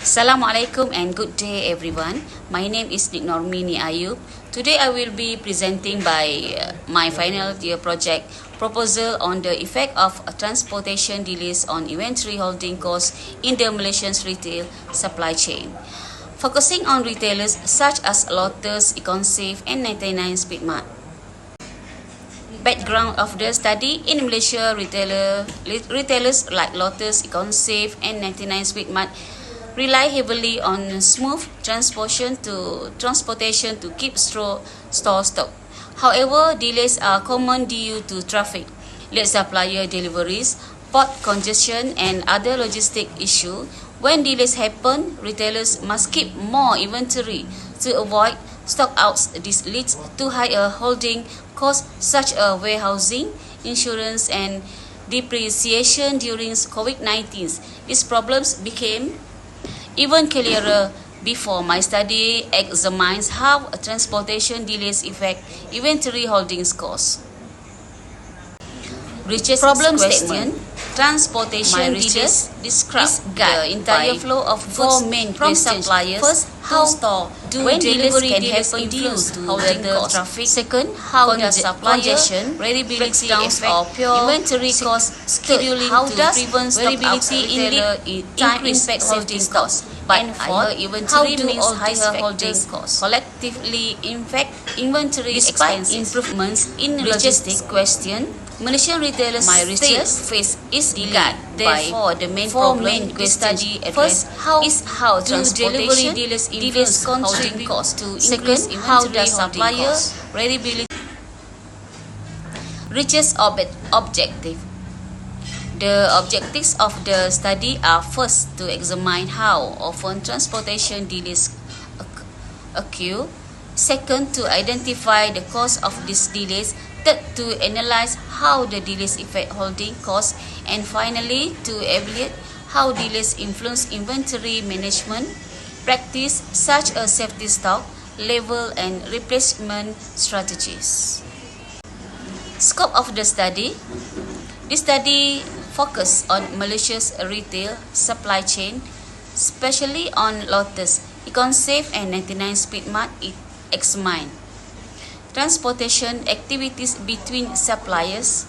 Assalamualaikum and good day everyone. My name is Nik Normini Ayub. Today I will be presenting my final year project proposal on the effect of transportation delays on inventory holding costs in the Malaysian retail supply chain. Focusing on retailers such as Lotus, EconSafe and 99 Speedmart. Background of the study: in Malaysia, retailers like Lotus, EconSafe and 99 Speedmart rely heavily on smooth transportation to keep store stock. However, delays are common due to traffic, late supplier deliveries, port congestion, and other logistic issues. When delays happen, retailers must keep more inventory to avoid stockouts. This leads to higher holding costs such as warehousing, insurance, and depreciation during COVID-19. These problems became even clearer before my study examines how transportation delays affect inventory holdings costs. Richest problem statement: transportation delays describes the entire flow of goods from suppliers. First, how when delivery can happen due to holding traffic. Second, how does supplier variability affect inventory costs. Scheduling how does variability in lead time impact holding costs. And fourth, how do all these factors collectively impact inventory expenses. Improvements in logistics question, Malaysian retailers still face is delayed. Therefore, the main problem we study address is how transportation delays influence holding costs to increase inventory. How does supplier variability reaches objective. The objectives of the study are: first, to examine how often transportation delays occur; second, to identify the cause of these delays; third, to analyze how the delays affect holding costs; and finally, to evaluate how delays influence inventory management practice such as safety stock level and replacement strategies. Scope of the study: this study focus on Malaysia's retail supply chain, especially on Lotus, EconSafe and 99 Speedmart. It examines transportation activities between suppliers,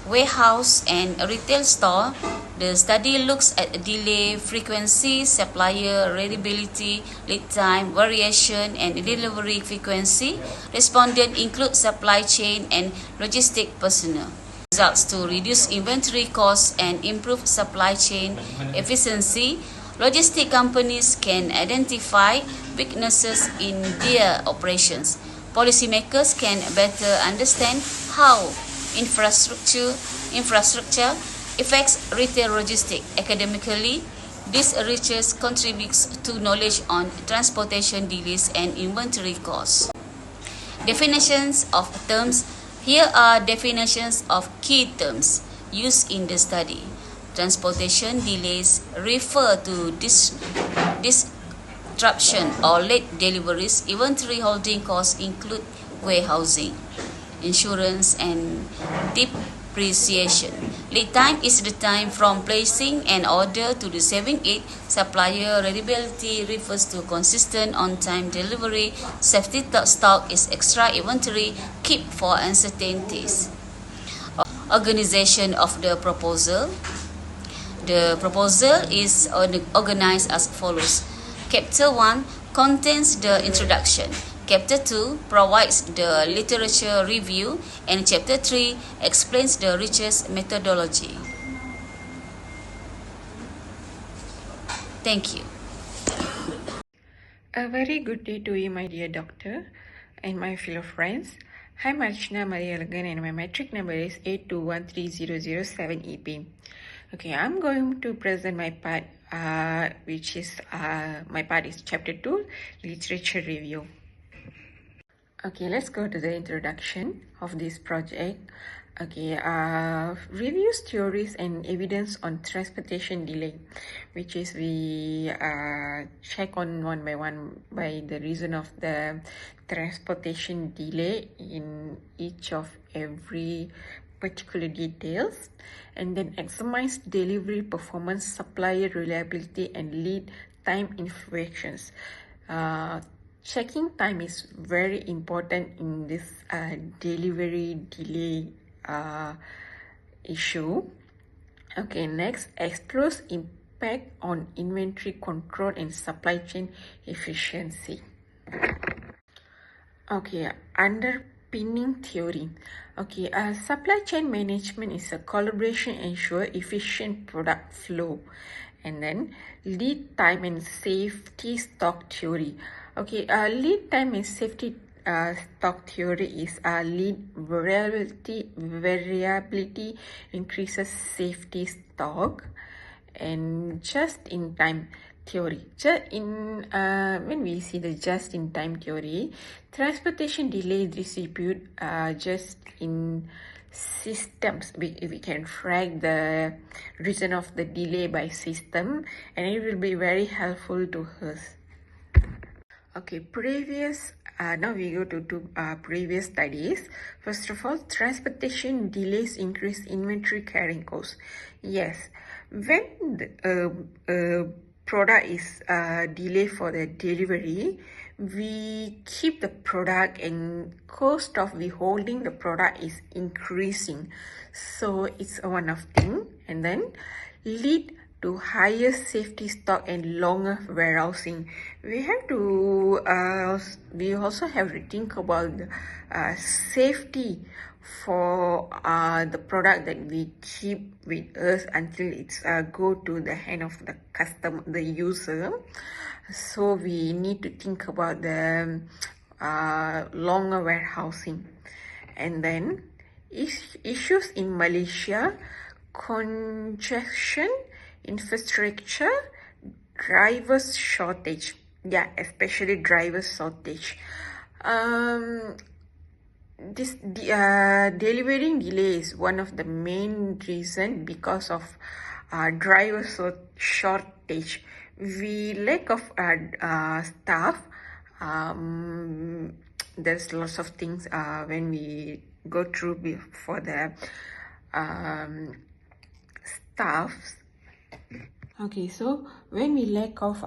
warehouse and retail store. The study looks at delay frequency, supplier reliability, lead time, variation and delivery frequency. Respondents include supply chain and logistic personnel. Results: to reduce inventory costs and improve supply chain efficiency, logistic companies can identify weaknesses in their operations. Policymakers can better understand how infrastructure affects retail logistics. Academically, this research contributes to knowledge on transportation delays and inventory costs. Definitions of terms. Here are definitions of key terms used in the study. Transportation delays refer to disruption or late deliveries. Inventory holding costs include warehousing, insurance, and depreciation. Lead time is the time from placing an order to receiving it. Supplier reliability refers to consistent on-time delivery. Safety stock is extra inventory kept for uncertainties. Organization of the proposal. The proposal is organized as follows. Chapter 1 contains the introduction. Chapter 2 provides the literature review, and Chapter 3 explains the research methodology. Thank you. A very good day to you, my dear doctor and my fellow friends. Hi, Marchna Malayaligan, and my metric number is 8213007EP. Okay, I'm going to present my part, my part is Chapter 2, Literature Review. Okay, let's go to the introduction of this project. Okay, reviews theories and evidence on transportation delay, which is we check on one by one by the reason of the transportation delay in each of every particular details, and then examines delivery performance, supplier reliability, and lead time influences. Checking time is very important in this delivery delay issue. Okay, next, explores impact on inventory control and supply chain efficiency. Okay, underpinning theory. Okay, supply chain management is a collaboration ensure efficient product flow. And then lead time and safety stock theory. Okay, lead time and safety stock theory is lead variability increases safety stock, and just-in-time theory. When we see the just-in-time theory, transportation delay distribute just in systems. We can track the reason of the delay by system, and it will be very helpful to us. Okay, now we go to previous studies. First of all, transportation delays increase inventory carrying costs. Yes, when the product is delayed for the delivery, we keep the product and cost of withholding the product is increasing. So it's one of thing, and then lead to higher safety stock and longer warehousing. We also have to think about safety for the product that we keep with us until it's go to the hand of the customer, the user. So we need to think about the longer warehousing. And then issues in Malaysia: congestion, infrastructure, drivers shortage. Yeah, especially driver shortage. Delivering delay is one of the main reason because of driver shortage. We lack of staff. There's lots of things when we go through for the staffs. Okay, so when we lack of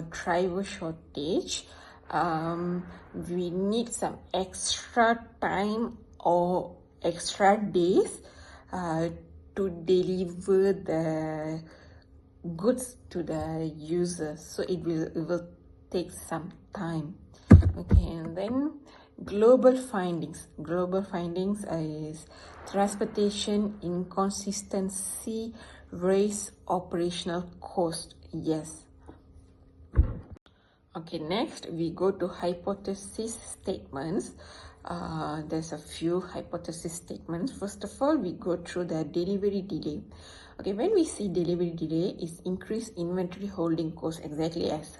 driver shortage, we need some extra time or extra days to deliver the goods to the user. So it will take some time. Okay, and then global findings. Global findings is transportation inconsistency raise operational cost. Yes. Okay, next we go to hypothesis statements. There's a few hypothesis statements. First of all, we go through the delivery delay. Okay, when we see delivery delay, is increased inventory holding cost, exactly as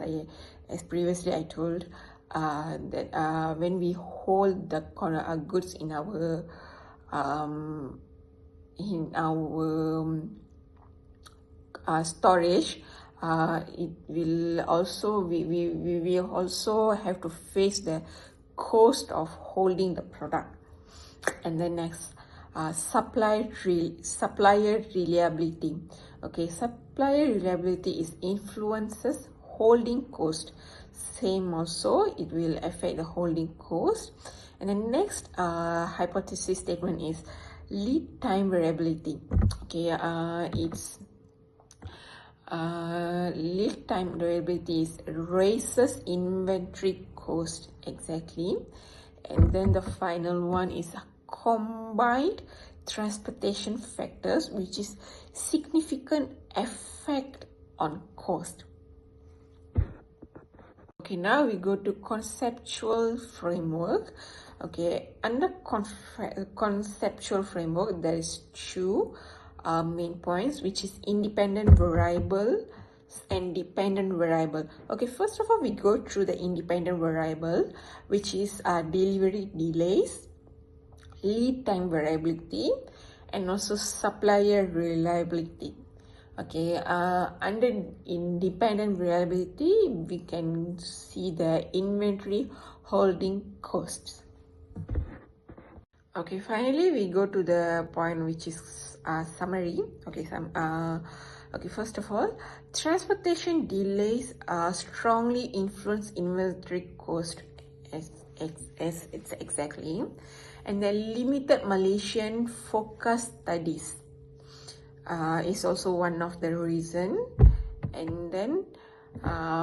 previously I told that when we hold the goods in our storage, it will also we will also have to face the cost of holding the product. And then next, supplier reliability. Okay, supplier reliability is influences holding cost. Same also, it will affect the holding cost. And then next hypothesis statement is lead time variability. Okay, it's lead time variability is raises inventory cost, exactly. And then the final one is combined transportation factors, which is significant effect on cost. Okay, now we go to conceptual framework. Okay, under conceptual framework, there is two main points, which is independent variable and dependent variable. Okay, first of all, we go through the independent variable, which is delivery delays, lead time variability, and also supplier reliability. Okay, under independent variability, we can see the inventory holding costs. Okay, finally we go to the point which is summary. Okay, Okay, first of all, transportation delays strongly influence inventory cost as it's exactly, and the limited Malaysian focus studies is also one of the reason. And then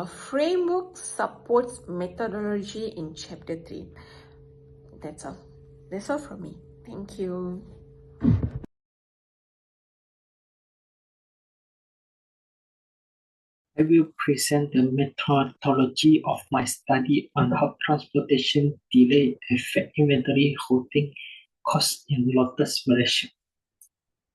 framework supports methodology in chapter 3. That's all from me. Thank you. I will present the methodology of my study on how transportation delay affect inventory holding costs in Lotus, Malaysia.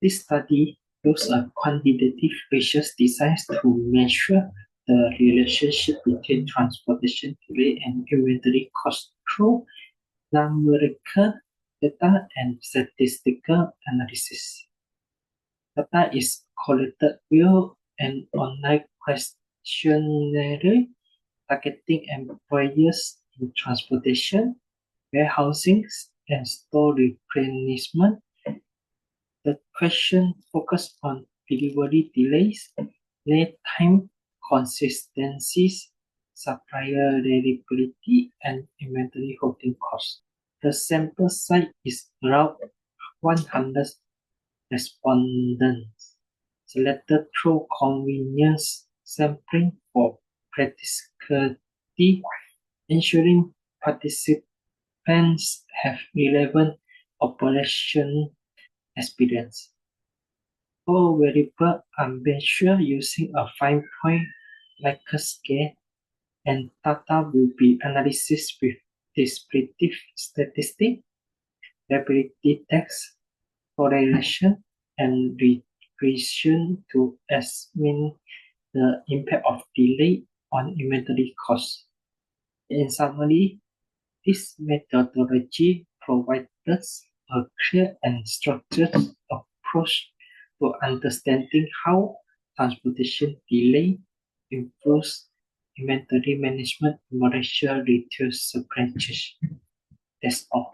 This study used a quantitative ratios designed to measure the relationship between transportation delay and inventory cost through numerical data and statistical analysis. Data is collected via an online questionnaire targeting employers in transportation, warehousing, and store replenishment. The question focused on delivery delays, lead time, consistencies, supplier reliability, and inventory holding costs. The sample size is around 100 respondents, selected through convenience sampling for practicality, ensuring participants have relevant operation experience. All variables are measured using a 5-point Likert scale, and data will be analyzed with descriptive statistics, reliability tests, correlation, and regression to estimate the impact of delay on inventory costs. In summary, this methodology provides a clear and structured approach to understanding how transportation delay improves inventory management in Malaysia retail supply chain. That's all.